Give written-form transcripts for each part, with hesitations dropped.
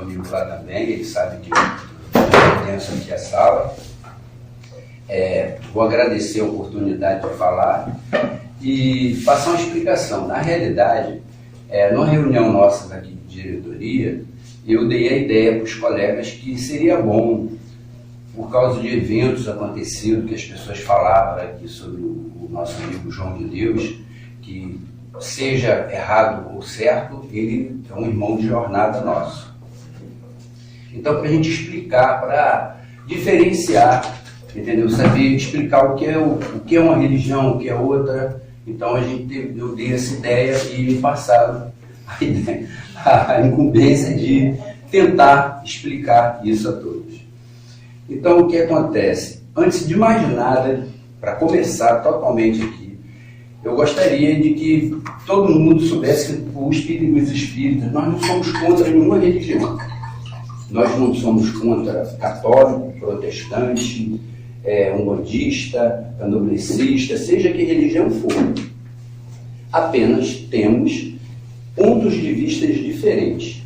meu amigo lá também, ele sabe que eu penso aqui a sala. Vou agradecer a oportunidade de falar e passar uma explicação. Na realidade, numa reunião nossa aqui de diretoria, eu dei a ideia para os colegas que seria bom, por causa de eventos acontecidos, que as pessoas falavam aqui sobre o nosso amigo João de Deus, que seja errado ou certo, ele é um irmão de jornada nosso. Então, para a gente explicar, para diferenciar, entendeu? Saber explicar o que é uma religião, o que é outra. Então, eu dei essa ideia e me passaram a incumbência de tentar explicar isso a todos. Então, o que acontece? Antes de mais nada, para começar totalmente aqui, eu gostaria de que todo mundo soubesse que os espíritas, nós não somos contra nenhuma religião. Nós não somos contra católico, protestante, umbandista, candomblessista, seja que religião for. Apenas temos pontos de vista diferentes,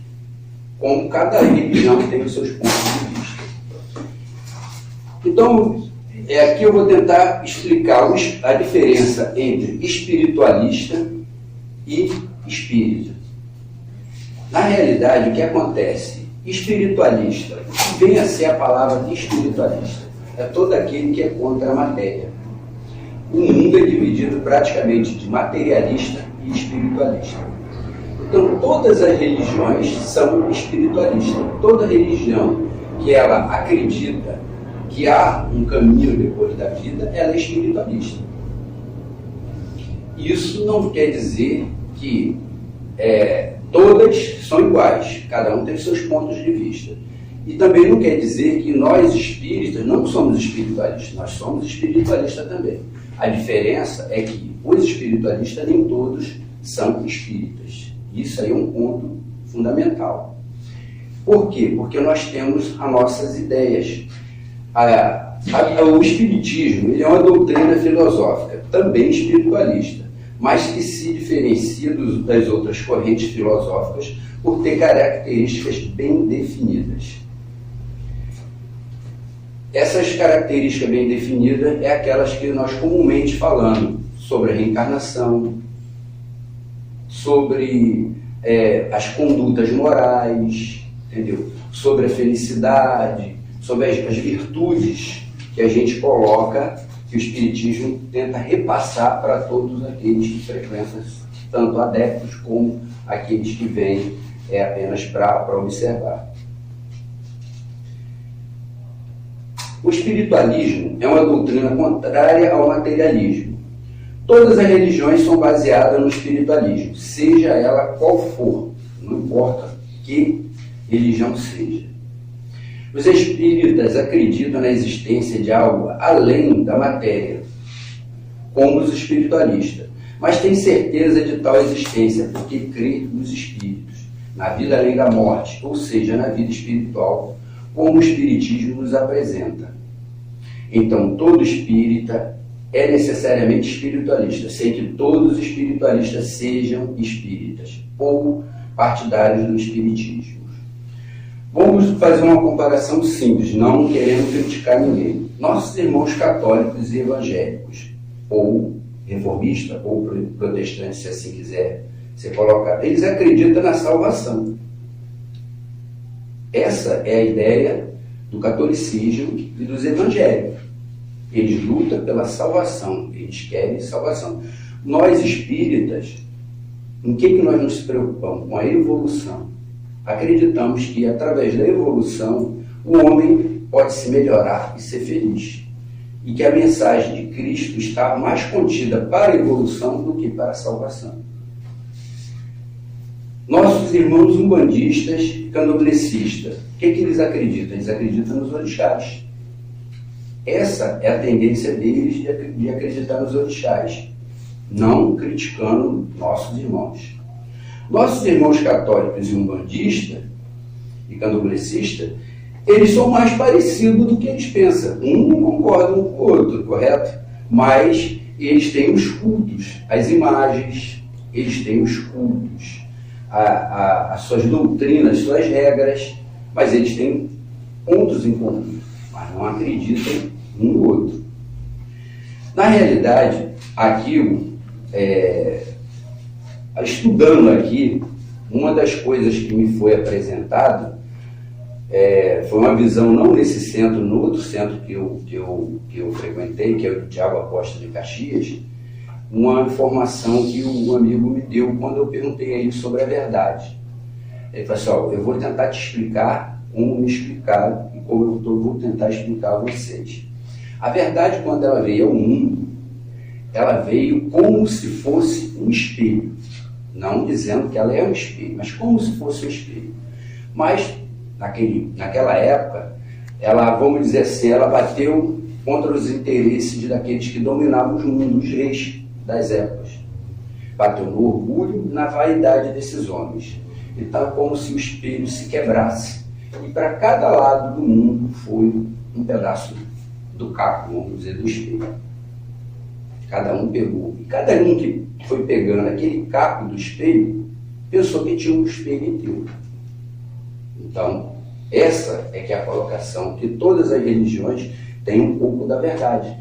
como cada religião tem os seus pontos de vista. Então, aqui eu vou tentar explicar a diferença entre espiritualista e espírita. Na realidade, o que acontece? Espiritualista, o que vem a ser a palavra espiritualista? É todo aquele que é contra a matéria. O mundo é dividido praticamente de materialista e espiritualista. Então, todas as religiões são espiritualistas. Toda religião que ela acredita que há um caminho depois da vida, ela é espiritualista. Isso não quer dizer que todas são iguais, cada um tem seus pontos de vista. E também não quer dizer que nós espíritas não somos espiritualistas, nós somos espiritualistas também. A diferença é que os espiritualistas nem todos são espíritas. Isso aí é um ponto fundamental. Por quê? Porque nós temos as nossas ideias. O espiritismo ele é uma doutrina filosófica, também espiritualista, mas que se diferencia das outras correntes filosóficas por ter características bem definidas. Essas características bem definidas é aquelas que nós comumente falamos sobre a reencarnação, sobre as condutas morais, entendeu? Sobre a felicidade, sobre as virtudes que a gente coloca, que o Espiritismo tenta repassar para todos aqueles que frequentam, tanto adeptos como aqueles que vêm apenas para observar. O espiritualismo é uma doutrina contrária ao materialismo. Todas as religiões são baseadas no espiritualismo, seja ela qual for, não importa que religião seja. Os espíritas acreditam na existência de algo além da matéria, como os espiritualistas, mas têm certeza de tal existência porque crê nos espíritos, na vida além da morte, ou seja, na vida espiritual, como o Espiritismo nos apresenta. Então, todo espírita é necessariamente espiritualista, sem que todos os espiritualistas sejam espíritas ou partidários do Espiritismo. Vamos fazer uma comparação simples, não querendo criticar ninguém. Nossos irmãos católicos e evangélicos, ou reformistas, ou protestantes, se assim quiser ser colocado, eles acreditam na salvação. Essa é a ideia do catolicismo e dos evangélicos. Eles lutam pela salvação, eles querem salvação. Nós espíritas, em que nós nos preocupamos? Com a evolução. Acreditamos que, através da evolução, o homem pode se melhorar e ser feliz. E que a mensagem de Cristo está mais contida para a evolução do que para a salvação. Nossos irmãos umbandistas e candomblecistas, o que eles acreditam? Eles acreditam nos orixás. Essa é a tendência deles de acreditar nos orixás, não criticando nossos irmãos. Nossos irmãos católicos e umbandistas e candomblecistas, eles são mais parecidos do que eles pensam. Um não concorda um com o outro, correto? Mas eles têm os cultos, as imagens, eles têm os cultos, as suas doutrinas, suas regras, mas eles têm pontos em comum, mas não acreditam um no outro. Na realidade, aquilo, estudando aqui, uma das coisas que me foi apresentada foi uma visão, não nesse centro, no outro centro que eu frequentei, que é o do Tiago Apóstolo de Caxias, uma informação que um amigo me deu quando eu perguntei a ele sobre a verdade. Ele falou assim, ó, eu vou tentar te explicar como me explicaram e como eu vou tentar explicar a vocês. A verdade, quando ela veio ao mundo, ela veio como se fosse um espelho. Não dizendo que ela é um espelho, mas como se fosse um espelho. Mas, naquela época, ela, vamos dizer assim, ela bateu contra os interesses daqueles que dominavam os mundos, os reis das épocas. Bateu no orgulho e na vaidade desses homens. Então, como se o espelho se quebrasse. E para cada lado do mundo foi um pedaço do caco, vamos dizer, do espelho. Cada um pegou. E cada um que foi pegando aquele caco do espelho, pensou que tinha um espelho inteiro. Então, essa é que é a colocação, que todas as religiões têm um pouco da verdade.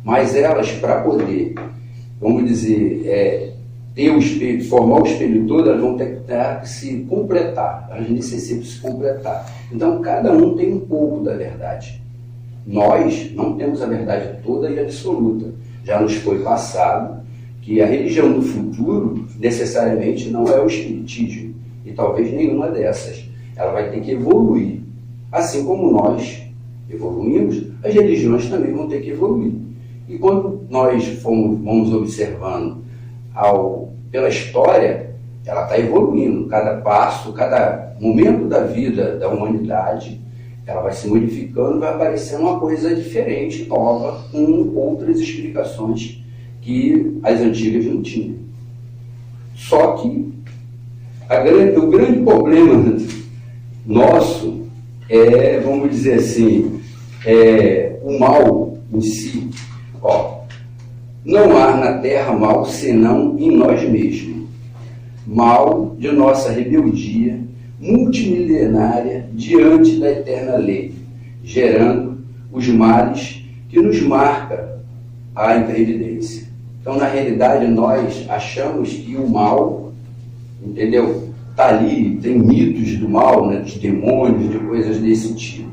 Mas elas, para poder, vamos dizer, ter o espelho, formar o espelho todo, elas vão ter que se completar, elas necessitam se completar. Então, cada um tem um pouco da verdade. Nós não temos a verdade toda e absoluta. Já nos foi passado que a religião do futuro necessariamente não é o espiritismo, e talvez nenhuma dessas. Ela vai ter que evoluir. Assim como nós evoluímos, as religiões também vão ter que evoluir. E quando nós vamos observando pela história, ela está evoluindo. Cada passo, cada momento da vida da humanidade, ela vai se modificando, vai aparecendo uma coisa diferente, nova, com outras explicações que as antigas não tinham. Só que o grande problema nosso vamos dizer assim, o mal em si. Não há na terra mal senão em nós mesmos. Mal de nossa rebeldia multimilenária diante da eterna lei, gerando os males que nos marca a imprevidência. Então, na realidade, nós achamos que o mal, entendeu? Está ali, tem mitos do mal, né, dos demônios, de coisas desse tipo.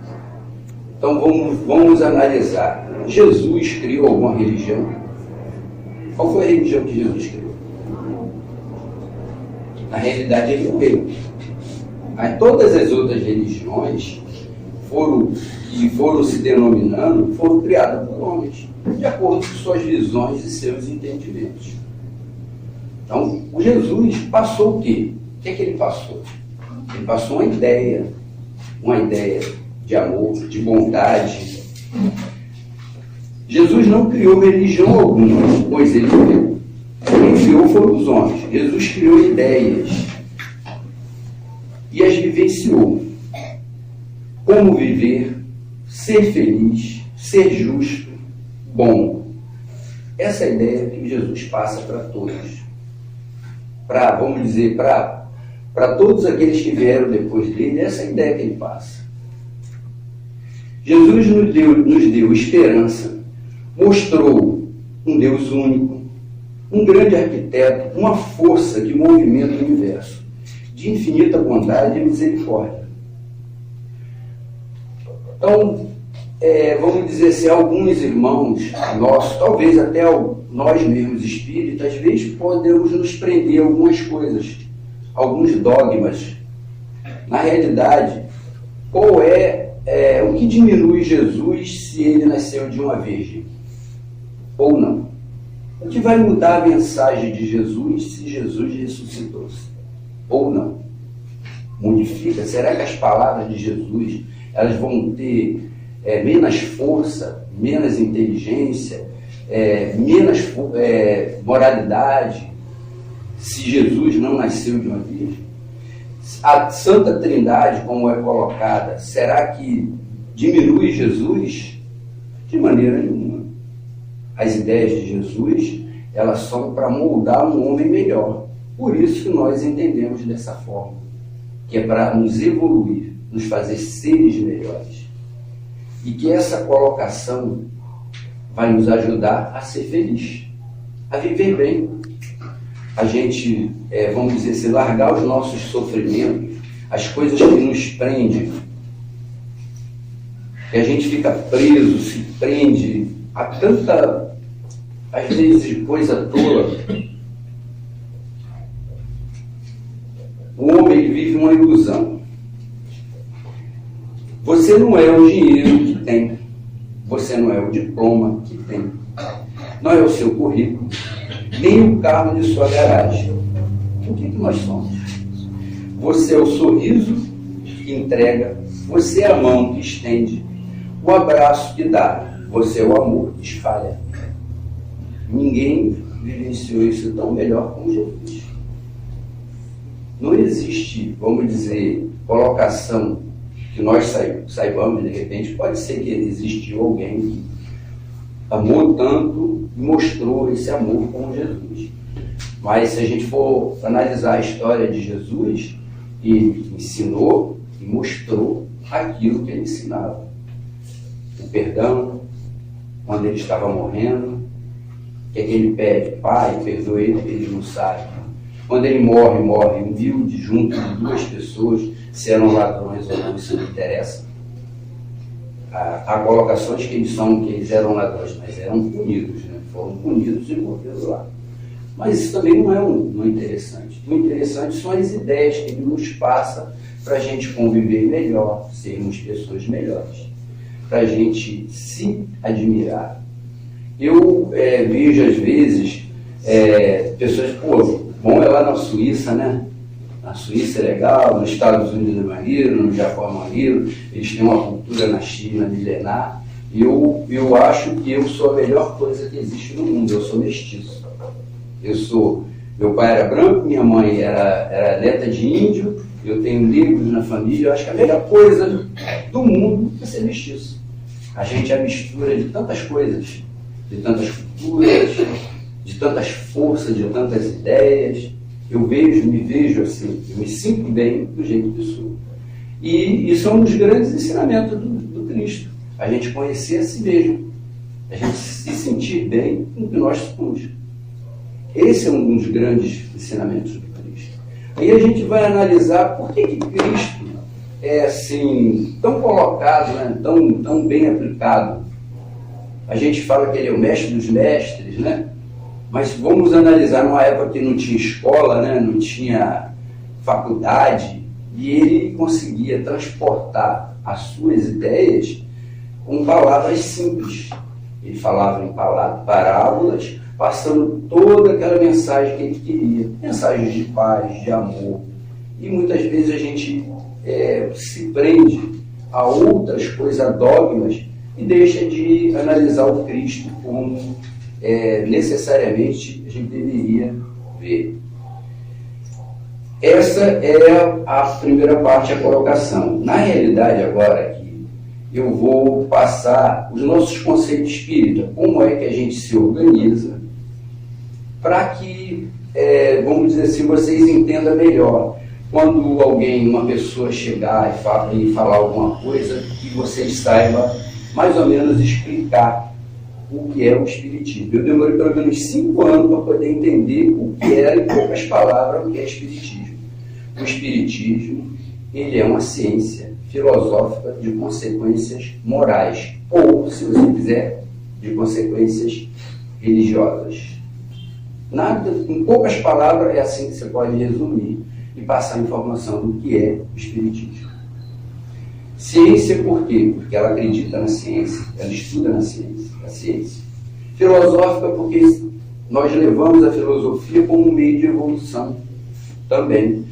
Então, vamos analisar. Jesus criou alguma religião? Qual foi a religião que Jesus criou? Na realidade, ele morreu. Mas todas as outras religiões que foram se denominando, foram criadas por homens, de acordo com suas visões e seus entendimentos. Então, o Jesus passou o quê? O que é que ele passou? Ele passou uma ideia de amor, de bondade. Jesus não criou religião alguma, pois ele criou. Quem criou foram os homens. Jesus criou ideias e as vivenciou. Como viver, ser feliz, ser justo, bom. Essa é a ideia que Jesus passa para todos. Vamos dizer, para todos aqueles que vieram depois dele, essa é a ideia que ele passa. Jesus nos deu esperança, mostrou um Deus único, um grande arquiteto, uma força que movimenta o universo, de infinita bondade e misericórdia. Então, vamos dizer assim, alguns irmãos nossos, talvez até nós mesmos espíritas, às vezes podemos nos prender a algumas coisas, alguns dogmas. Na realidade, qual o que diminui Jesus se ele nasceu de uma virgem? Ou não? O que vai mudar a mensagem de Jesus se Jesus ressuscitou-se? Ou não? Modifica? Será que as palavras de Jesus elas vão ter menos força, menos inteligência, menos moralidade, se Jesus não nasceu de uma virgem? A Santa Trindade, como é colocada, será que diminui Jesus? De maneira nenhuma. As ideias de Jesus, elas são para moldar um homem melhor. Por isso que nós entendemos dessa forma, que é para nos evoluir. nos fazer seres melhores. E que essa colocação vai nos ajudar a ser feliz, a viver bem. A gente, vamos dizer assim, largar os nossos sofrimentos, as coisas que nos prendem. E a gente fica preso, se prende a tanta, às vezes, coisa tola. O homem, ele vive uma ilusão. Você não é o dinheiro que tem. Você não é o diploma que tem. Não é o seu currículo, nem o carro de sua garagem. O que nós somos? Você é o sorriso que entrega, você é a mão que estende, o abraço que dá, você é o amor que espalha. Ninguém vivenciou isso tão melhor como Jesus. Não existe, vamos dizer, colocação que nós saibamos, de repente, pode ser que existiu alguém que amou tanto e mostrou esse amor como Jesus. Mas se a gente for analisar a história de Jesus, ele ensinou e mostrou aquilo que ele ensinava. O perdão, quando ele estava morrendo, que ele pede, Pai, perdoa ele, porque ele não sabe. Quando ele morre humilde, junto de duas pessoas, se eram ladrões ou não, isso não interessa. Há colocações que eles eram ladrões, mas eram punidos, né? Foram punidos e morreram lá. Mas isso também não é interessante. O interessante são as ideias que ele nos passa para a gente conviver melhor, sermos pessoas melhores, para a gente se admirar. Eu vejo às vezes pessoas, bom é lá na Suíça, né? Na Suíça é legal, nos Estados Unidos é maneiro, no Japão é maneiro, eles têm uma cultura na China milenar. E eu acho que eu sou a melhor coisa que existe no mundo, eu sou mestiço. Meu pai era branco, minha mãe era neta de índio, eu tenho negros na família, eu acho que a melhor coisa do mundo é ser mestiço. A gente é a mistura de tantas coisas, de tantas culturas, de tantas forças, de tantas ideias. Eu me vejo assim, eu me sinto bem do jeito que sou. E isso é um dos grandes ensinamentos do Cristo. A gente conhecer a si mesmo, a gente se sentir bem com o que nós somos. Esse é um dos grandes ensinamentos do Cristo. Aí a gente vai analisar por que Cristo é assim, tão colocado, né? tão bem aplicado. A gente fala que ele é o mestre dos mestres, né? Mas vamos analisar numa época que não tinha escola, né? Não tinha faculdade, e ele conseguia transportar as suas ideias com palavras simples. Ele falava em parábolas, passando toda aquela mensagem que ele queria. Mensagens de paz, de amor. E muitas vezes a gente se prende a outras coisas, a dogmas, e deixa de analisar o Cristo como necessariamente a gente deveria ver. Essa é a primeira parte, a colocação. Na realidade, agora aqui, eu vou passar os nossos conceitos espíritas, como é que a gente se organiza, para que, vamos dizer assim, vocês entendam melhor. Quando uma pessoa chegar e falar alguma coisa, que vocês saibam mais ou menos explicar o que é o Espiritismo. Eu demorei pelo menos 5 anos para poder entender o que era, em poucas palavras, o que é Espiritismo. O Espiritismo, ele é uma ciência filosófica de consequências morais, ou, se você quiser, de consequências religiosas. Nada, em poucas palavras, é assim que você pode resumir e passar a informação do que é o Espiritismo. Ciência por quê? Porque ela acredita na ciência, ela estuda na ciência, a ciência. Filosófica porque nós levamos a filosofia como um meio de evolução também.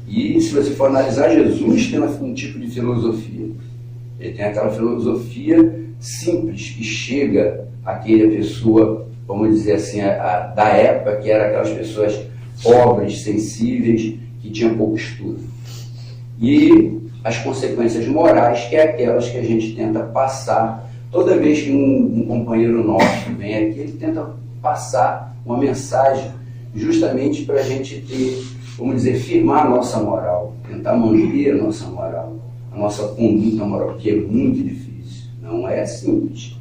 E se você for analisar, Jesus tem um tipo de filosofia. Ele tem aquela filosofia simples, que chega àquela pessoa, vamos dizer assim, da época, que eram aquelas pessoas pobres, sensíveis, que tinham pouco estudo. E as consequências morais, que é aquelas que a gente tenta passar. Toda vez que um companheiro nosso vem aqui, ele tenta passar uma mensagem justamente para a gente ter, vamos dizer, firmar a nossa moral, tentar manter a nossa moral. a nossa conduta moral, que é muito difícil, não é simples,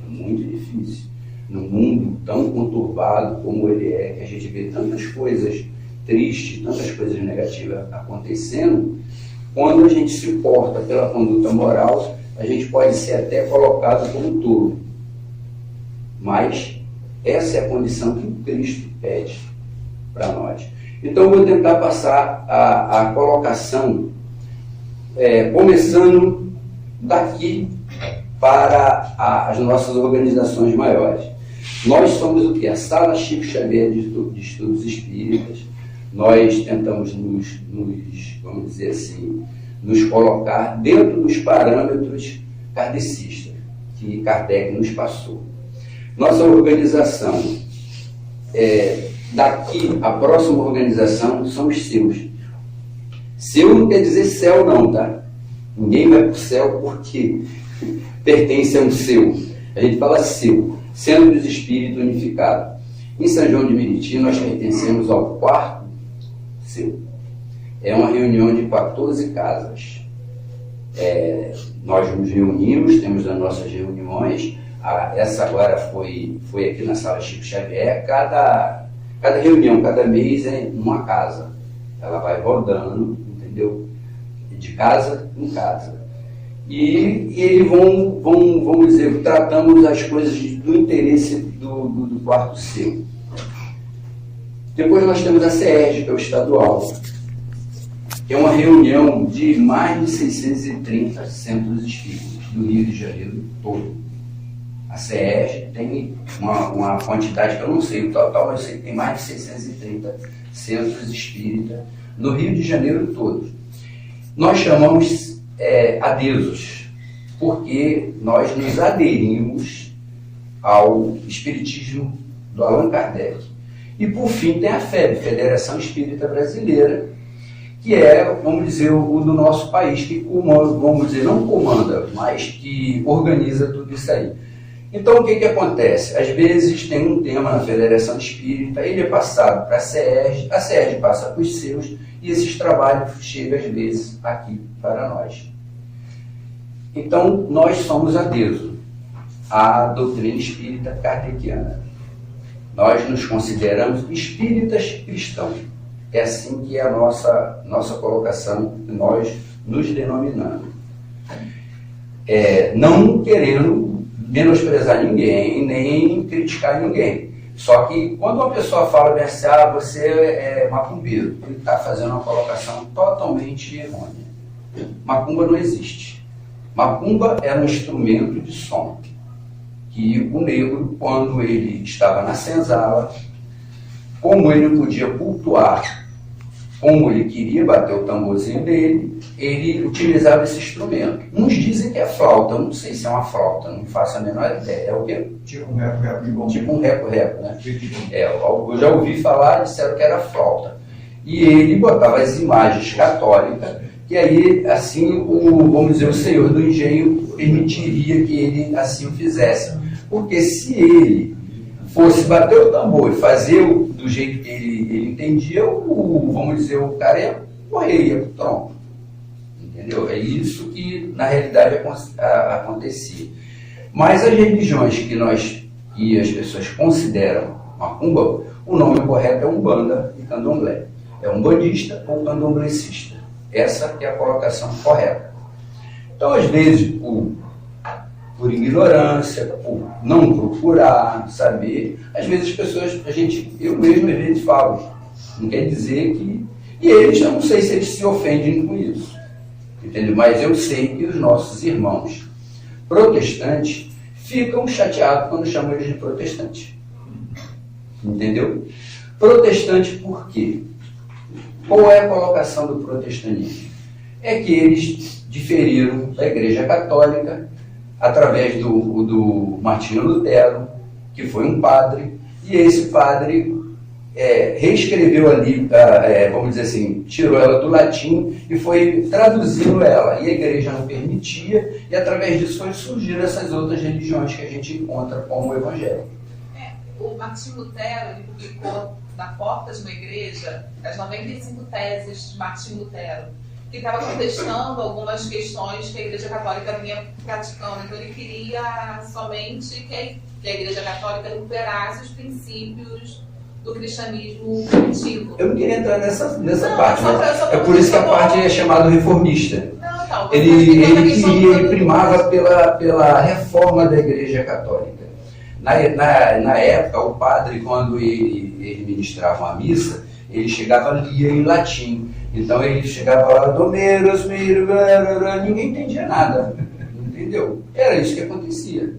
é muito difícil. Num mundo tão conturbado como ele é, que a gente vê tantas coisas tristes, tantas coisas negativas acontecendo, quando a gente se porta pela conduta moral, a gente pode ser até colocado como tolo. Mas essa é a condição que o Cristo pede para nós. Então eu vou tentar passar a colocação, começando daqui para as nossas organizações maiores. Nós somos o que? A Sala Chico Xavier de Estudos Espíritas. Nós tentamos vamos dizer assim, nos colocar dentro dos parâmetros kardecistas que Kardec nos passou. Nossa organização, daqui a próxima organização são os seus. Seu não quer dizer céu não, tá? Ninguém vai para o céu porque pertence a um seu. A gente fala seu, Centro dos Espíritos Unificado. Em São João de Meriti nós pertencemos ao quarto seu. É uma reunião de 14 casas. Nós nos reunimos, temos as nossas reuniões. Essa agora foi aqui na Sala Chico Xavier. Cada reunião, cada mês é uma casa. Ela vai rodando, entendeu? De casa em casa. E eles vamos dizer, tratamos as coisas do interesse do quarto seu. Depois nós temos a CERJ, que é o estadual, que é uma reunião de mais de 630 centros espíritas do Rio de Janeiro todo. A CERJ tem uma quantidade que eu não sei o total, mas eu sei que tem mais de 630 centros espíritas no Rio de Janeiro todo. Nós chamamos adeusos, porque nós nos aderimos ao Espiritismo do Allan Kardec. E por fim tem a FEB, Federação Espírita Brasileira, que é, vamos dizer, o do nosso país, que vamos dizer, não comanda, mas que organiza tudo isso aí. Então o que acontece? Às vezes tem um tema na Federação Espírita, ele é passado para a CERJ passa para os seus, e esses trabalhos chegam às vezes aqui para nós. Então nós somos adeusos à doutrina espírita kardeciana. Nós nos consideramos espíritas cristãos. É assim que é a nossa colocação, nós nos denominamos. Não querendo menosprezar ninguém, nem criticar ninguém. Só que quando uma pessoa fala bem assim, você é macumbeiro, ele está fazendo uma colocação totalmente errônea. Macumba não existe. Macumba era um instrumento de som, que o negro, quando ele estava na senzala, como ele não podia cultuar, como ele queria bater o tamborzinho dele, ele utilizava esse instrumento. Uns dizem que é flauta, eu não sei se é uma flauta, não faço a menor ideia. É o quê? Tipo um reco-reco. Tipo um reco-reco, né? Eu já ouvi falar, disseram que era flauta. E ele botava as imagens católicas, que aí, assim, vamos dizer, o senhor do engenho permitiria que ele assim o fizesse. Porque se ele fosse bater o tambor e fazer do jeito que ele entendia, vamos dizer, o cara ia morrer, ia pro tronco. Entendeu? É isso que, na realidade, acontecia. Mas as religiões que as pessoas consideram macumba, o nome correto é umbanda e candomblé. É umbandista ou candomblecista. Essa que é a colocação correta. Então, às vezes, por ignorância, por não procurar saber, às vezes as pessoas, eu mesmo às vezes falo, não quer dizer que... E eles, eu não sei se eles se ofendem com isso, entendeu? Mas eu sei que os nossos irmãos protestantes ficam chateados quando chamam eles de protestantes. Entendeu? Protestante por quê? Qual é a colocação do protestantismo? É que eles diferiram da Igreja Católica através do Martinho Lutero, que foi um padre, e esse padre reescreveu ali, vamos dizer assim, tirou ela do latim e foi traduzindo ela, e a igreja não permitia, e através disso surgiram essas outras religiões que a gente encontra como o evangelho. O Martinho Lutero, ele publicou na porta de uma igreja as 95 teses de Martinho Lutero. que estava contestando algumas questões que a Igreja Católica vinha praticando. Então ele queria somente que a Igreja Católica recuperasse os princípios do cristianismo primitivo. Eu não queria entrar nessa Não, parte, só mas pra- é por isso que a parte é chamada reformista. Não, então, Ele primava pela reforma da Igreja Católica. Na época, o padre, quando ele ministrava a missa, ele chegava lia em latim. Então ele chegava lá, Domeros, ninguém entendia nada. Entendeu? Era isso que acontecia.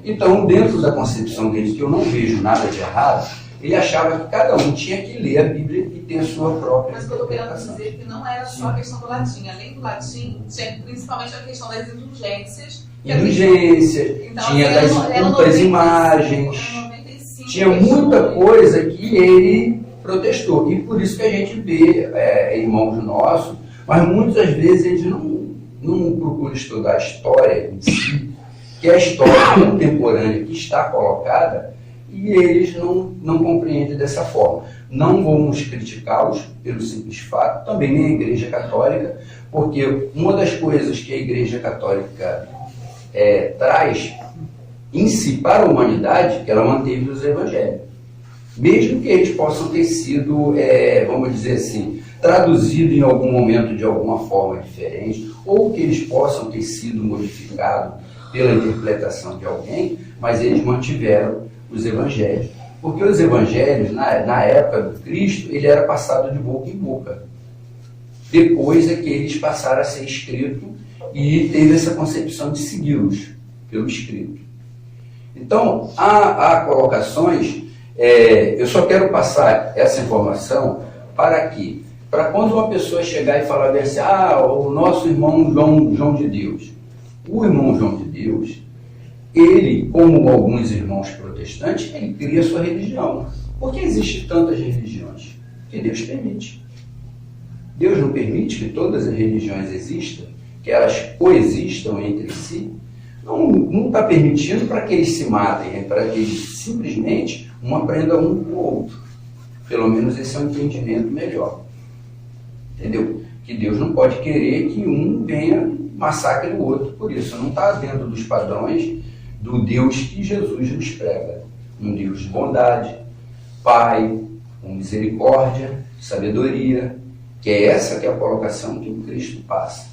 Então, dentro da concepção dele, que eu não vejo nada de errado, ele achava que cada um tinha que ler a Bíblia e ter a sua própria Mas o que eu estou querendo interpretação. dizer é que não era só a questão do latim. Além do latim, tinha principalmente a questão das indulgências. Indulgência, Então, tinha era das no- era cultas 95, imagens, era 95 tinha muita questões. coisa que ele protestou. E por isso que a gente vê irmãos nossos, mas muitas vezes eles não procuram estudar a história em si, que é a história contemporânea que está colocada, e eles não compreendem dessa forma. Não vamos criticá-los pelo simples fato, também nem a Igreja Católica, porque uma das coisas que a Igreja Católica traz em si para a humanidade, que ela manteve os evangelhos. Mesmo que eles possam ter sido, vamos dizer assim, traduzidos em algum momento de alguma forma diferente, ou que eles possam ter sido modificados pela interpretação de alguém, mas eles mantiveram os evangelhos. Porque os evangelhos, na época do Cristo, ele era passado de boca em boca. Depois é que eles passaram a ser escritos e teve essa concepção de segui-los pelo escrito. Então, há colocações, eu só quero passar essa informação para quando uma pessoa chegar e falar assim, o nosso irmão João de Deus. O irmão João de Deus, ele, como alguns irmãos protestantes, ele cria a sua religião. Por que existem tantas religiões? Porque Deus permite. Deus não permite que todas as religiões existam, que elas coexistam entre si. Não está permitindo para que eles se matem, para que eles simplesmente um aprenda um com o outro. Pelo menos esse é um entendimento melhor. Entendeu? Que Deus não pode querer que um venha massacre o outro. Por isso, não está dentro dos padrões do Deus que Jesus nos prega. Um Deus de bondade, Pai, com misericórdia, sabedoria, que é essa que é a colocação que o Cristo passa.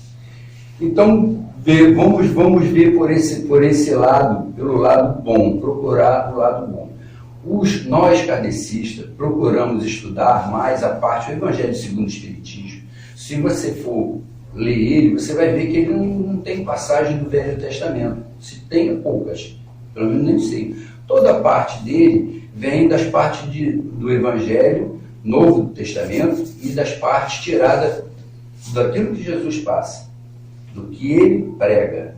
Então, vamos ver por esse lado, pelo lado bom, procurar o lado bom. Nós, kardecistas, procuramos estudar mais a parte do Evangelho segundo o Espiritismo. Se você for ler ele, você vai ver que ele não tem passagem do Velho Testamento. Se tem, poucas, pelo menos nem sei. Toda a parte dele vem das partes do Evangelho, Novo Testamento, e das partes tiradas daquilo que Jesus passa, do que ele prega,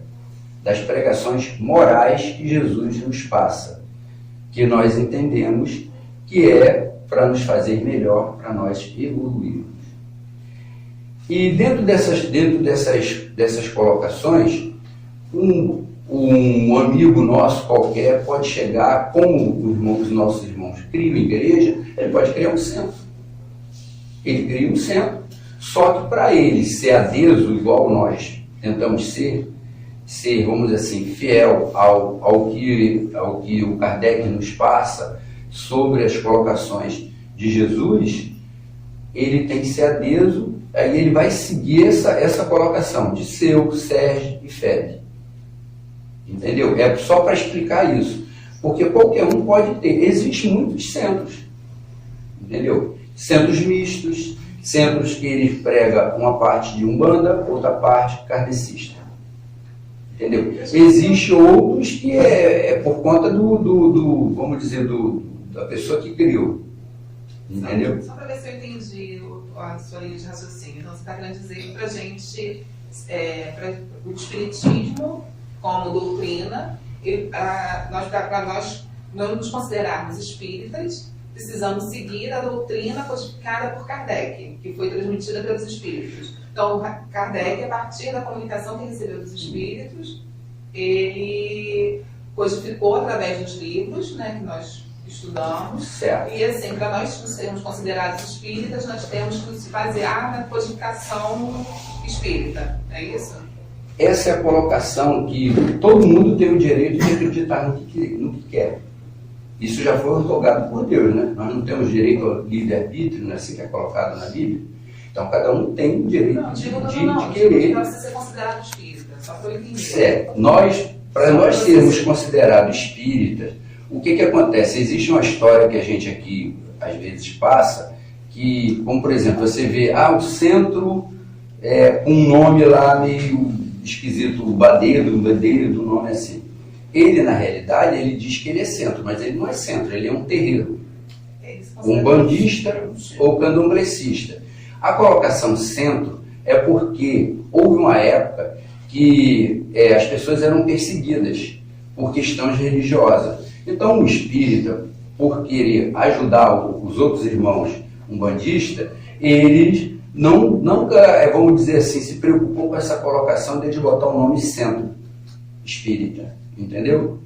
das pregações morais que Jesus nos passa, que nós entendemos que é para nos fazer melhor, para nós evoluirmos. E dentro dessas colocações, um amigo nosso qualquer pode chegar, como os nossos irmãos criam igreja, ele pode criar um centro. Ele cria um centro, só que para ele ser adeso, igual nós tentamos ser, vamos dizer assim, fiel ao que o Kardec nos passa sobre as colocações de Jesus, ele tem que ser adeso, aí ele vai seguir essa colocação de Seu, Sérgio e Febe. Entendeu? É só para explicar isso. Porque qualquer um pode ter. Existem muitos centros. Entendeu? Centros mistos, centros que ele prega uma parte de Umbanda, outra parte kardecista. Entendeu? Existem outros que é por conta vamos dizer, da pessoa que criou. Entendeu? Só para ver se eu entendi a sua linha de raciocínio. Então, você está querendo dizer que para a gente, para o Espiritismo como doutrina, para nós não nos considerarmos espíritas, precisamos seguir a doutrina codificada por Kardec, que foi transmitida pelos espíritos. Então, Kardec, a partir da comunicação que recebeu dos espíritos, ele codificou através dos livros, né, que nós estudamos. Certo. E assim, para nós sermos considerados espíritas, nós temos que nos basear na codificação espírita, é isso? Essa é a colocação que todo mundo tem o direito de acreditar no que quer. Isso já foi otorgado por Deus, né? Nós não temos direito ao livre-arbítrio, né, assim que é colocado na Bíblia. Então, cada um tem o direito de querer. Não precisa ser considerado espírita, só para eu entender. Para nós sermos considerados espíritas, o que acontece? Existe uma história que a gente aqui, às vezes, passa, que, como por exemplo, você vê, o centro com um nome lá meio esquisito, o Badeiro, um nome assim. Ele, na realidade, ele diz que ele é centro, mas ele não é centro, ele é um terreiro. Umbandista ou candomblecista. A colocação centro é porque houve uma época que as pessoas eram perseguidas por questões religiosas. Então, o espírita, por querer ajudar os outros irmãos umbandistas, eles nunca, vamos dizer assim, se preocupam com essa colocação de botar o nome centro espírita, entendeu?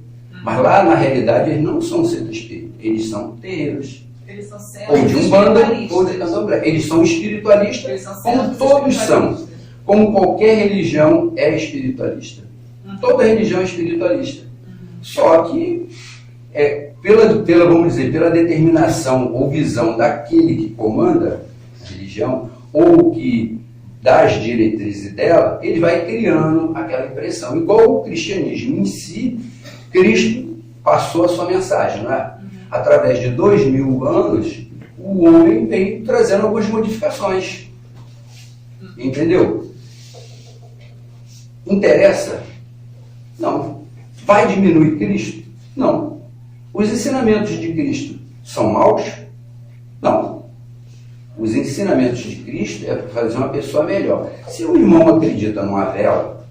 Mas lá, na realidade, eles não são centro espírita, eles são terreiros. Eles são ou de umbanda ou de candomblé. Eles são espiritualistas, como todos são. Como qualquer religião é espiritualista. Toda religião é espiritualista. Só que, vamos dizer, pela determinação ou visão daquele que comanda a religião, ou que dá as diretrizes dela, ele vai criando aquela impressão. Igual o cristianismo em si, Cristo passou a sua mensagem, não é? Através de 2000 anos, o homem vem trazendo algumas modificações. Entendeu? Interessa? Não. Vai diminuir Cristo? Não. Os ensinamentos de Cristo são maus? Não. Os ensinamentos de Cristo é para fazer uma pessoa melhor. Se o irmão acredita numa vela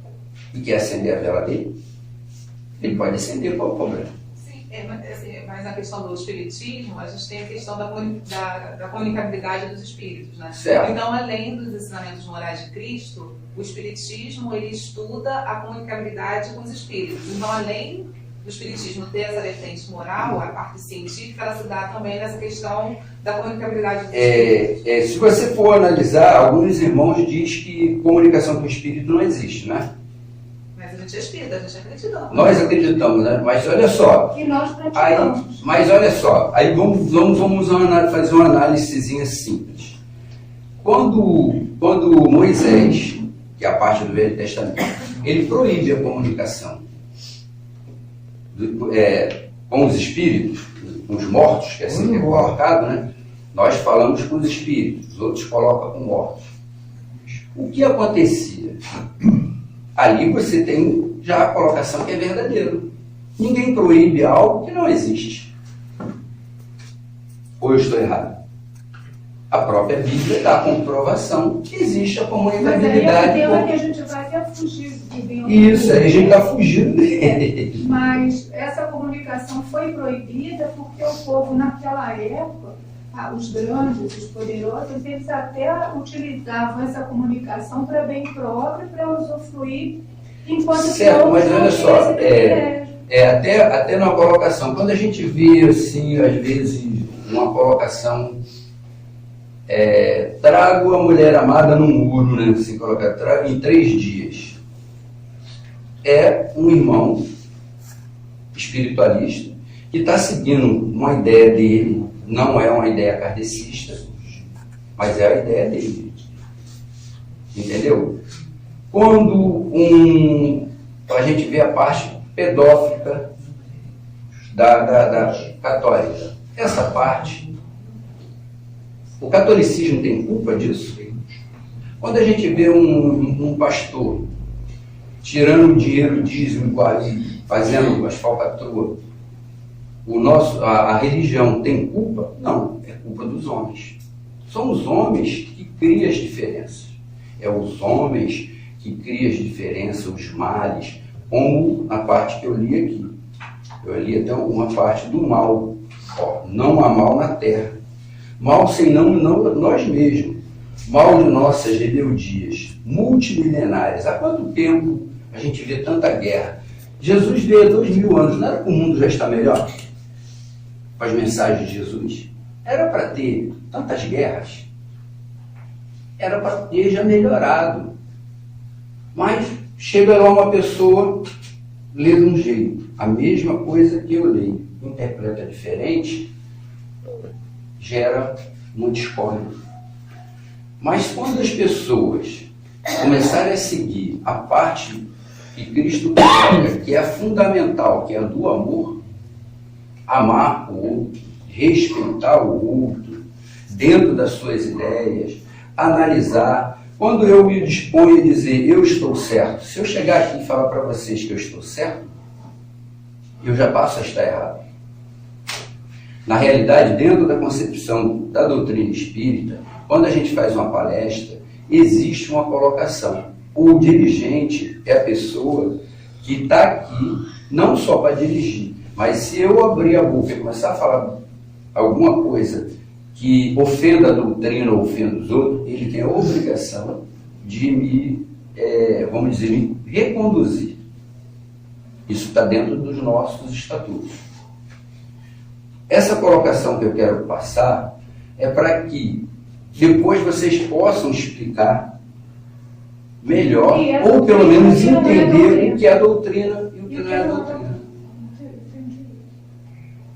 e quer acender a vela dele, ele pode acender, qual é o problema? Mas na questão do espiritismo, a gente tem a questão da comunicabilidade dos espíritos, né? Certo. Então, além dos ensinamentos morais de Cristo, o espiritismo, ele estuda a comunicabilidade com os espíritos. Então, além do espiritismo ter essa vertente moral, a parte científica, ela se dá também nessa questão da comunicabilidade dos espíritos. Se você for analisar, alguns irmãos dizem que comunicação com o espírito não existe, né? Mas a gente é espírita, a gente acredita. Nós acreditamos, né? Mas olha só. E nós praticamos. Mas olha só, aí vamos fazer uma análisezinha simples. Quando Moisés, que é a parte do Velho Testamento, ele proíbe a comunicação com os espíritos, com os mortos, que é assim que é colocado, né? Nós falamos com os espíritos, os outros colocam com mortos. O que acontecia? Ali você tem já a colocação que é verdadeiro. Ninguém proíbe algo que não existe. Ou eu estou errado? A própria Bíblia dá a comprovação que existe a comunicabilidade. Mas aí é o tema que a gente vai até fugir. Isso, aí a gente está fugindo dele. Mas essa comunicação foi proibida porque o povo, naquela época, os grandes, os poderosos, eles até utilizavam essa comunicação para bem próprio, para usufruir, enquanto certo, mas olha só, até na colocação, quando a gente vê, assim, às vezes, uma colocação, trago a mulher amada no muro, né, assim, trago em 3 dias. É um irmão espiritualista que está seguindo uma ideia dele, não é uma ideia kardecista, mas é a ideia dele. Entendeu? Quando a gente vê a parte pedófila da católica, essa parte, o catolicismo tem culpa disso? Quando a gente vê um pastor tirando o dinheiro dízimo igual e fazendo as falcatruas, a religião tem culpa? Não, é culpa dos homens. São os homens que criam as diferenças. É os homens que criam as diferenças, os males, como a parte que eu li aqui. Eu li até uma parte do mal. Não há mal na terra. Mal senão nós mesmos. Mal de nossas rebeldias multimilenárias. Há quanto tempo a gente vê tanta guerra? Jesus veio há 2000 anos. Não era que o mundo já está melhor? Com as mensagens de Jesus? Era para ter tantas guerras? Era para ter já melhorado. Mas chega lá uma pessoa, lê de um jeito, a mesma coisa que eu leio, interpreta diferente, gera uma discórdia. Mas quando as pessoas começarem a seguir a parte que Cristo prega, que é fundamental, que é a do amor, amar o outro, respeitar o outro, dentro das suas ideias, analisar. Quando eu me disponho a dizer eu estou certo, se eu chegar aqui e falar para vocês que eu estou certo, eu já passo a estar errado. Na realidade, dentro da concepção da doutrina espírita, quando a gente faz uma palestra, existe uma colocação. O dirigente é a pessoa que está aqui não só para dirigir, mas se eu abrir a boca e começar a falar alguma coisa que ofenda a doutrina ou ofenda os outros, ele tem a obrigação de me, vamos dizer, me reconduzir. Isso está dentro dos nossos estatutos. Essa colocação que eu quero passar é para que depois vocês possam explicar melhor, ou pelo menos entender o que é a doutrina e o que não é a doutrina.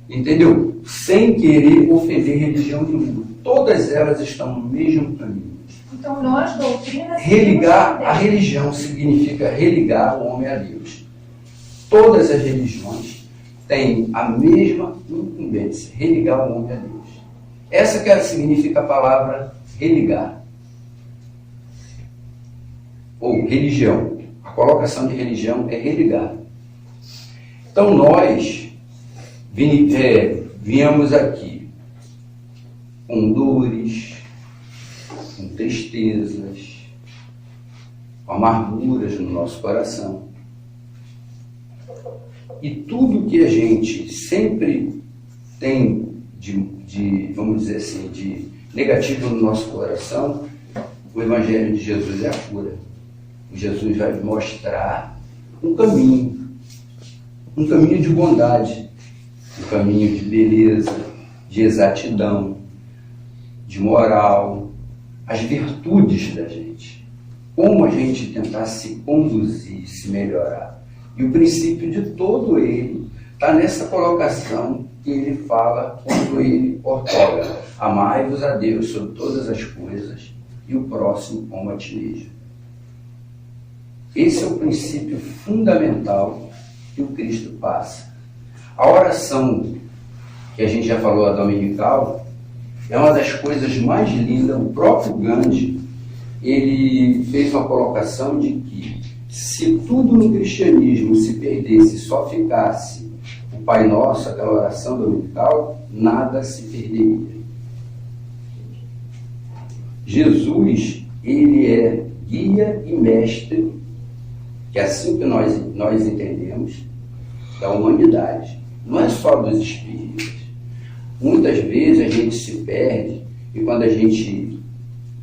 Entendeu? Sem querer ofender religião nenhuma. Todas elas estão no mesmo caminho. Então nós, doutrina... Religar a religião significa religar o homem a Deus. Todas as religiões têm a mesma incumbência, religar o homem a Deus. Essa que significa a palavra religar. Ou religião. A colocação de religião é religar. Então nós viemos aqui com dores, com tristezas, com amarguras no nosso coração. E tudo que a gente sempre tem vamos dizer assim, de negativo no nosso coração, o Evangelho de Jesus é a cura. Jesus vai mostrar um caminho de bondade, um caminho de beleza, de exatidão, de moral, as virtudes da gente. Como a gente tentar se conduzir, se melhorar. E o princípio de todo ele está nessa colocação que ele fala quando ele ortoga: amai-vos a Deus sobre todas as coisas e o próximo como a ti mesmo. Esse é o princípio fundamental que o Cristo passa. A oração, que a gente já falou, a dominical, é uma das coisas mais lindas. O próprio Gandhi, ele fez uma colocação de que se tudo no cristianismo se perdesse, só ficasse o Pai Nosso, aquela oração dominical, nada se perderia. Jesus, ele é guia e mestre, que é assim que nós entendemos, da humanidade. Não é só dos espíritos. Muitas vezes a gente se perde e quando a gente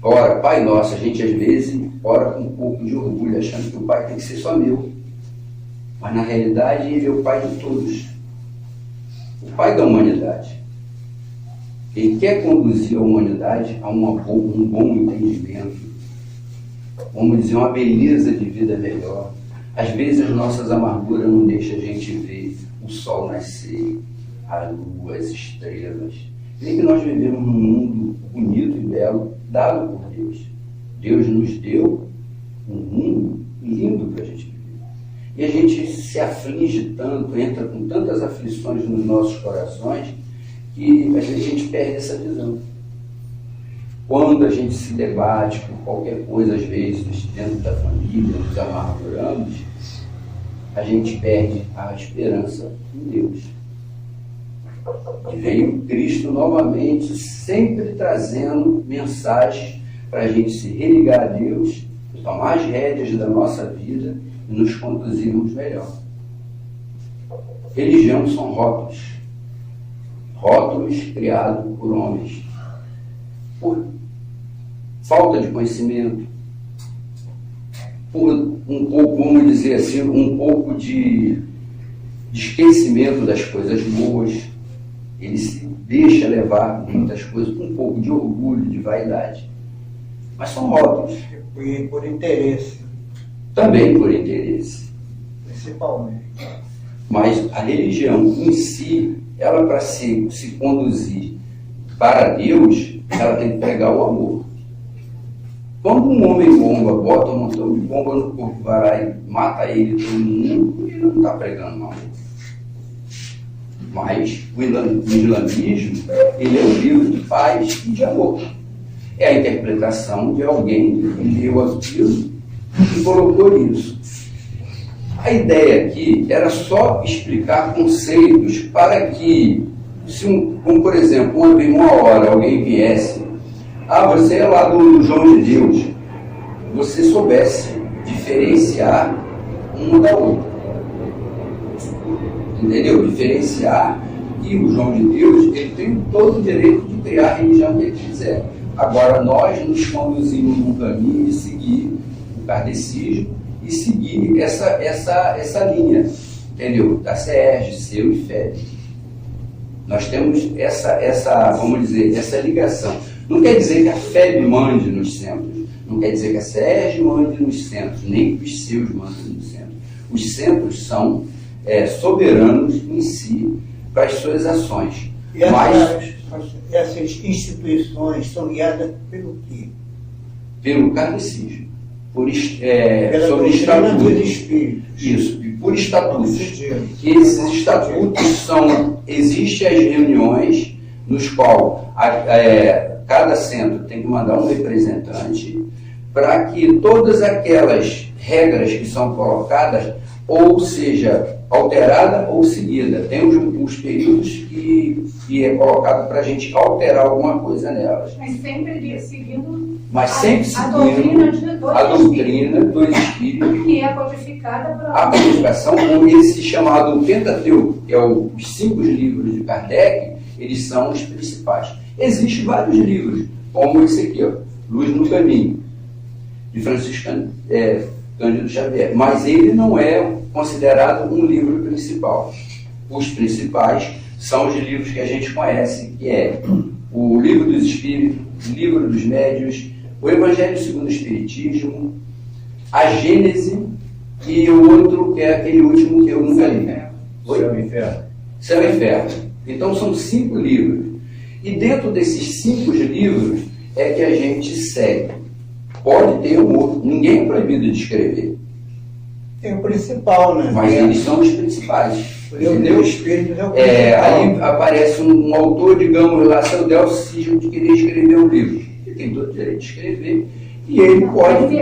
ora, Pai Nosso, a gente às vezes ora com um pouco de orgulho, achando que o Pai tem que ser só meu. Mas na realidade ele é o Pai de todos. O Pai da humanidade. Ele quer conduzir a humanidade a um bom entendimento, vamos dizer, uma beleza de vida melhor. Às vezes as nossas amarguras não deixam a gente ver o sol nascer, a lua, as estrelas. Vê que nós vivemos num mundo bonito e belo, dado por Deus. Deus nos deu um mundo lindo para a gente viver. E a gente se aflige tanto, entra com tantas aflições nos nossos corações, que às vezes a gente perde essa visão. Quando a gente se debate com qualquer coisa, às vezes dentro da família, nos amarguramos, a gente perde a esperança em Deus. E veio Cristo novamente, sempre trazendo mensagens para a gente se religar a Deus, tomar as rédeas da nossa vida e nos conduzirmos melhor. Religião são rótulos. Rótulos criados por homens. Por falta de conhecimento, por um pouco, vamos dizer assim, um pouco de esquecimento das coisas boas. Ele se deixa levar por muitas coisas, um pouco de orgulho, de vaidade. Mas são rótulos. Por interesse. Também por interesse. Principalmente. Mas a religião em si, ela para se conduzir para Deus, ela tem que pregar o amor. Quando um homem-bomba bota um montão de bomba no corpo, vai lá e mata ele, todo mundo, ele não está pregando o amor. Mas o islamismo, ele é um livro de paz e de amor. É a interpretação de alguém que leu aquilo e colocou isso. A ideia aqui era só explicar conceitos para que, como por exemplo, uma hora alguém viesse, você é lá do João de Deus, você soubesse diferenciar uma da outra. Entendeu? Diferenciar que o João de Deus, ele tem todo o direito de criar a religião que ele quiser. Agora, nós nos conduzimos num caminho de seguir o kardecismo e seguir essa linha, entendeu? Da SERJ, Seu e FEB. Nós temos vamos dizer, essa ligação. Não quer dizer que a FEB mande nos centros, não quer dizer que a SERJ mande nos centros, nem que os seus mandem nos centros. Os centros são soberanos em si para as suas ações. E essas instituições são guiadas pelo quê? Pelo kardecismo. Pela Sobre doutrina estatutos. dos espíritos. Isso, por estatutos. Que Esses estatutos existem as reuniões nos quais cada centro tem que mandar um representante para que todas aquelas regras que são colocadas ou seja alterada ou seguida. Tem uns períodos que é colocado para a gente alterar alguma coisa nelas. Mas sempre seguindo a doutrina do Espírito, que é codificada por a codificação, esse chamado Pentateuco, que é os 5 livros de Kardec, eles são os principais. Existem vários livros, como esse aqui, Luz no Caminho, de Francisco Cândido Xavier, mas ele não é considerado um livro principal. Os principais são os livros que a gente conhece, que é o Livro dos Espíritos, o Livro dos Médiuns, o Evangelho segundo o Espiritismo, a Gênese e o outro, que é aquele último que eu nunca li. Céu e Inferno. Céu e Inferno. Então são 5 livros. E dentro desses 5 livros é que a gente segue. Pode ter um outro. Ninguém é proibido de escrever. Tem o principal, né? Mas eles são os principais. O Livro Entendeu? dos Espíritos é o principal. Aí aparece um autor, digamos lá, seu Delcio Cisne, de querer escrever um livro. Ele tem todo o direito de escrever e ele pode.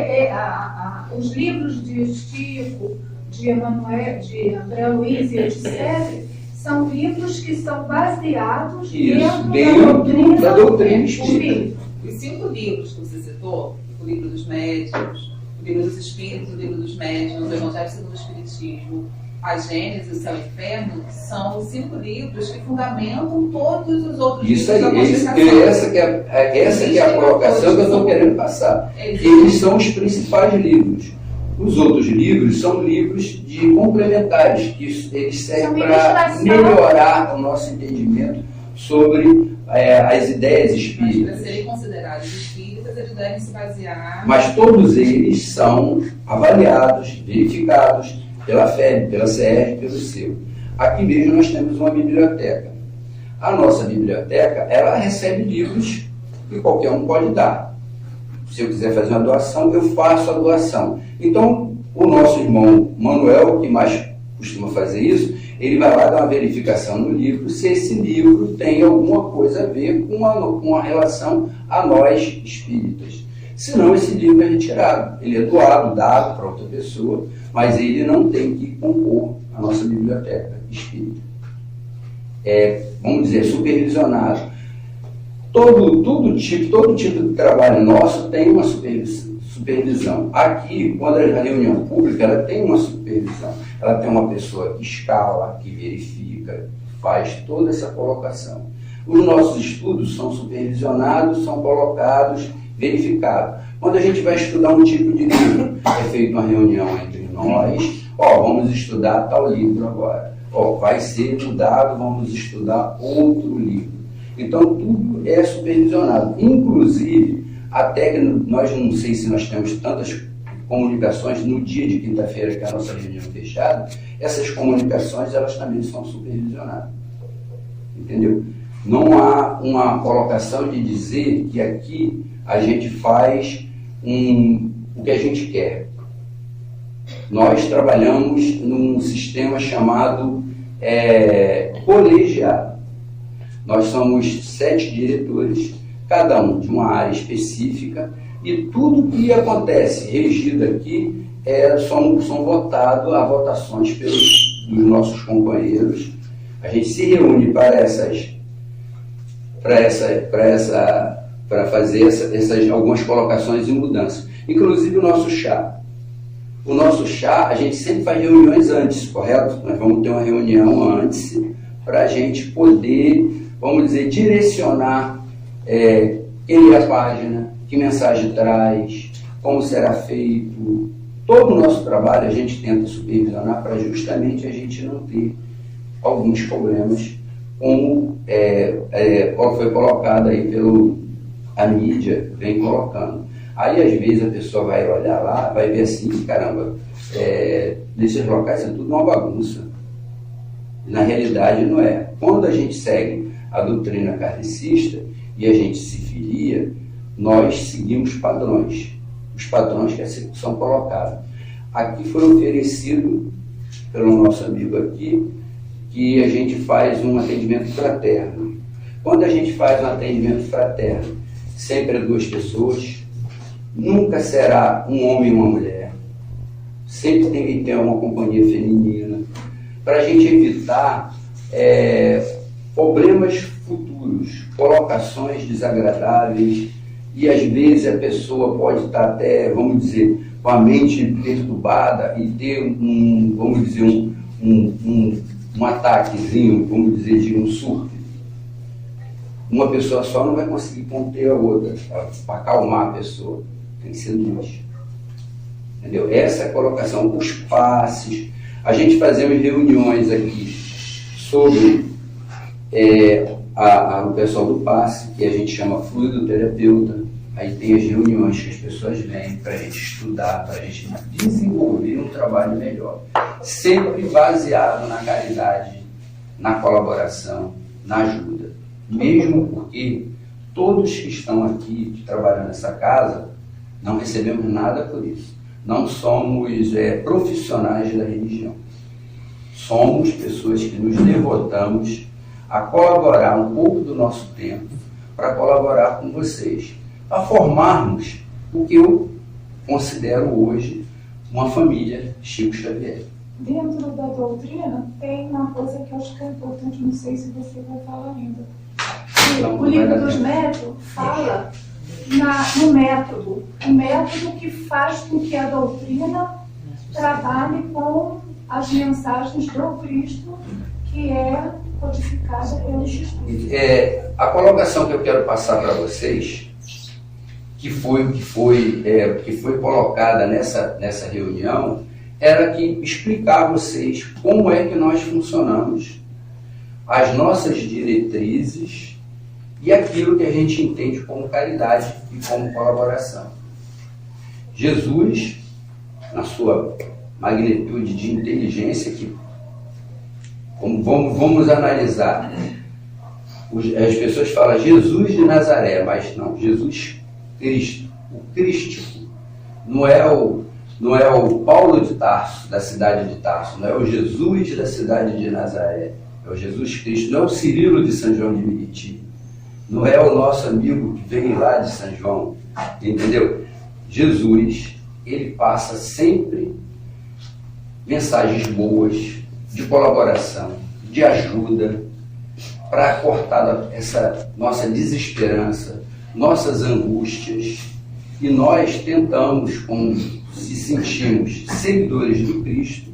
Os livros de Chico, de Emanuel, de André Luiz e etc., são livros que são baseados dentro da doutrina espírita. Os 5 livros que você citou, o Livro dos Médiuns, o Livro dos Espíritos, o Livro dos Médiuns, o Evangelho segundo o Espiritismo, a Gênese e o Céu e o Inferno, são os 5 livros que fundamentam todos os outros Isso livros da aí, codificação. essa que é a colocação que eu estou querendo passar. Eles são os principais livros. Os outros livros são livros de complementares, que eles servem para melhorar o nosso entendimento sobre as ideias Mas espíritas. para serem considerados espíritas, eles devem se basear... Mas todos eles são avaliados, verificados pela FEB, pela CR, pelo seu. Aqui mesmo nós temos uma biblioteca. A nossa biblioteca, ela recebe livros que qualquer um pode dar. Se eu quiser fazer uma doação, eu faço a doação. Então, o nosso irmão Manuel, que mais costuma fazer isso, ele vai lá dar uma verificação no livro, se esse livro tem alguma coisa a ver com a relação a nós espíritas. Senão, esse livro é retirado. Ele é doado, dado para outra pessoa, mas ele não tem que compor a nossa biblioteca espírita. Vamos dizer, supervisionado. Todo tipo de trabalho nosso tem uma supervisão. Aqui, quando é a reunião pública, ela tem uma supervisão. Ela tem uma pessoa que escala, que verifica, faz toda essa colocação. Os nossos estudos são supervisionados, são colocados, verificados. Quando a gente vai estudar um tipo de livro, é feita uma reunião entre nós, vamos estudar tal livro agora. Vai ser mudado, vamos estudar outro livro. Então, tudo é supervisionado. Inclusive, até que nós não sei se nós temos comunicações no dia de quinta-feira, que é a nossa reunião fechada, essas comunicações elas também são supervisionadas. Entendeu? Não há uma colocação de dizer que aqui a gente faz o que a gente quer. Nós trabalhamos num sistema chamado colegiado. Nós somos 7 diretores, cada um de uma área específica, e tudo que acontece regido aqui são votados a votações dos nossos companheiros. A gente se reúne para fazer essas algumas colocações e mudanças. Inclusive o nosso chá. O nosso chá, a gente sempre faz reuniões antes, correto? Nós vamos ter uma reunião antes para a gente poder, vamos dizer, direcionar quem é a página, que mensagem traz, como será feito. Todo o nosso trabalho a gente tenta supervisionar para justamente a gente não ter alguns problemas, como foi colocado aí a mídia vem colocando. Aí às vezes a pessoa vai olhar lá, vai ver assim, caramba, nesses locais é tudo uma bagunça. Na realidade não é. Quando a gente segue a doutrina kardecista e a gente se filia, nós seguimos padrões, os padrões que são colocados. Aqui foi oferecido pelo nosso amigo aqui, que a gente faz um atendimento fraterno. Quando a gente faz um atendimento fraterno, sempre é 2 pessoas, nunca será um homem e uma mulher, sempre tem que ter uma companhia feminina, para a gente evitar problemas futuros, colocações desagradáveis, e às vezes a pessoa pode estar até, vamos dizer, com a mente perturbada e ter um ataquezinho, vamos dizer, de um surto. Uma pessoa só não vai conseguir conter a outra, para acalmar a pessoa. Tem que ser 2. Entendeu? Essa é a colocação. Os passes. A gente fazemos reuniões aqui sobre o pessoal do passe, que a gente chama fluidoterapeuta. Aí tem as reuniões que as pessoas vêm para a gente estudar, para a gente desenvolver um trabalho melhor. Sempre baseado na caridade, na colaboração, na ajuda. Mesmo porque todos que estão aqui trabalhando nessa casa não recebemos nada por isso. Não somos profissionais da religião. Somos pessoas que nos devotamos a colaborar um pouco do nosso tempo para colaborar com vocês, para formarmos o que eu considero hoje uma família Chico Xavier. Dentro da doutrina tem uma coisa que eu acho que é importante, não sei se você vai falar ainda. O Livro dos Métodos fala no método, o método que faz com que a doutrina trabalhe com as mensagens do Cristo, que é codificada pelo Jesus. A colocação que eu quero passar para vocês, que foi colocada nessa reunião, era que explicar a vocês como é que nós funcionamos, as nossas diretrizes e aquilo que a gente entende como caridade e como colaboração. Jesus, na sua magnitude de inteligência, que vamos analisar, as pessoas falam Jesus de Nazaré, mas não, Jesus Cristo, o crístico, não é o Paulo de Tarso, da cidade de Tarso, não é o Jesus da cidade de Nazaré, é o Jesus Cristo, não é o Cirilo de São João de Meriti, não é o nosso amigo que veio lá de São João, entendeu? Jesus, ele passa sempre mensagens boas, de colaboração, de ajuda, para cortar essa nossa desesperança, nossas angústias, e nós tentamos, como se sentimos seguidores do Cristo,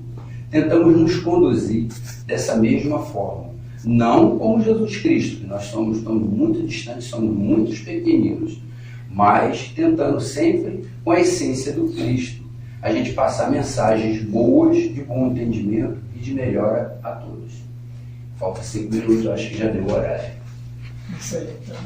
tentamos nos conduzir dessa mesma forma. Não como Jesus Cristo, que nós estamos muito distantes, somos muito pequeninos, mas tentando sempre, com a essência do Cristo, a gente passar mensagens boas, de bom entendimento e de melhora a todos. Falta 5 minutos, acho que já deu o horário. Isso aí, então.